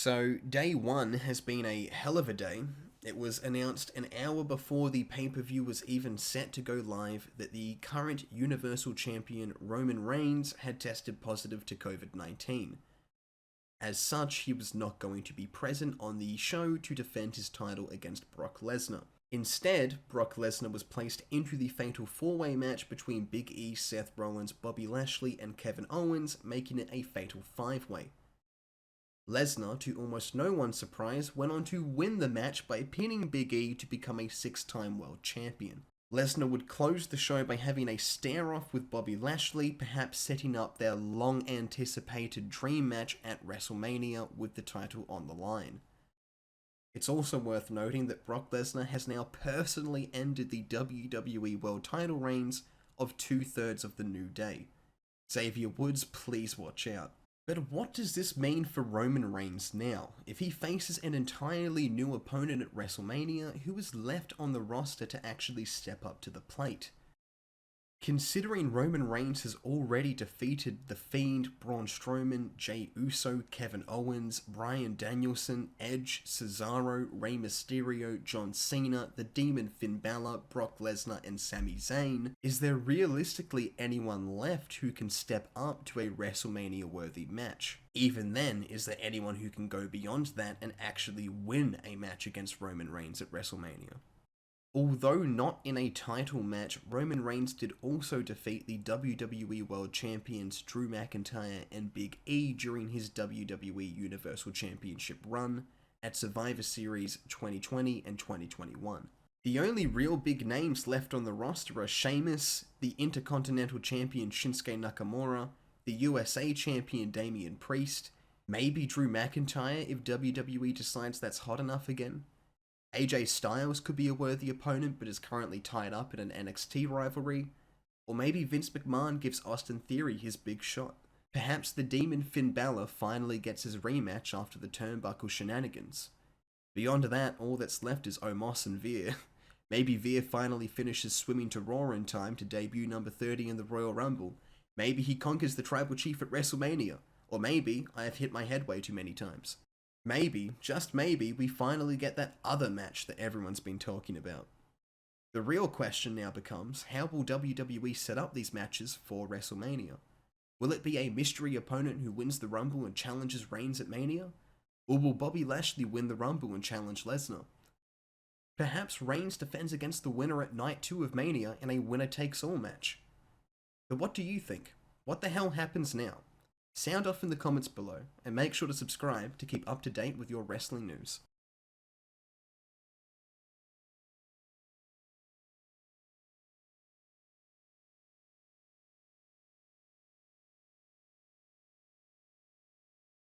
So, day one has been a hell of a day. It was announced an hour before the pay-per-view was even set to go live that the current Universal Champion Roman Reigns had tested positive to COVID-19. As such, he was not going to be present on the show to defend his title against Brock Lesnar. Instead, Brock Lesnar was placed into the fatal four-way match between Big E, Seth Rollins, Bobby Lashley, and Kevin Owens, making it a fatal five-way. Lesnar, to almost no one's surprise, went on to win the match by pinning Big E to become a six-time world champion. Lesnar would close the show by having a stare-off with Bobby Lashley, perhaps setting up their long-anticipated dream match at WrestleMania with the title on the line. It's also worth noting that Brock Lesnar has now personally ended the WWE World title reigns of 2/3 of the New Day. Xavier Woods, please watch out. But what does this mean for Roman Reigns now? If he faces an entirely new opponent at WrestleMania, who is left on the roster to actually step up to the plate? Considering Roman Reigns has already defeated The Fiend, Braun Strowman, Jey Uso, Kevin Owens, Bryan Danielson, Edge, Cesaro, Rey Mysterio, John Cena, the Demon Finn Balor, Brock Lesnar, and Sami Zayn, is there realistically anyone left who can step up to a WrestleMania-worthy match? Even then, is there anyone who can go beyond that and actually win a match against Roman Reigns at WrestleMania? Although not in a title match, Roman Reigns did also defeat the WWE World Champions Drew McIntyre and Big E during his WWE Universal Championship run at Survivor Series 2020 and 2021. The only real big names left on the roster are Sheamus, the Intercontinental Champion Shinsuke Nakamura, the USA Champion Damian Priest, maybe Drew McIntyre if WWE decides that's hot enough again. AJ Styles could be a worthy opponent but is currently tied up in an NXT rivalry. Or maybe Vince McMahon gives Austin Theory his big shot. Perhaps the Demon Finn Balor finally gets his rematch after the turnbuckle shenanigans. Beyond that, all that's left is Omos and Veer. Maybe Veer finally finishes swimming to Raw in time to debut number 30 in the Royal Rumble. Maybe he conquers the Tribal Chief at WrestleMania. Or maybe I have hit my head way too many times. Maybe, just maybe, we finally get that other match that everyone's been talking about. The real question now becomes, how will WWE set up these matches for WrestleMania? Will it be a mystery opponent who wins the Rumble and challenges Reigns at Mania? Or will Bobby Lashley win the Rumble and challenge Lesnar? Perhaps Reigns defends against the winner at Night 2 of Mania in a winner-takes-all match. But what do you think? What the hell happens now? Sound off in the comments below, and make sure to subscribe to keep up to date with your wrestling news.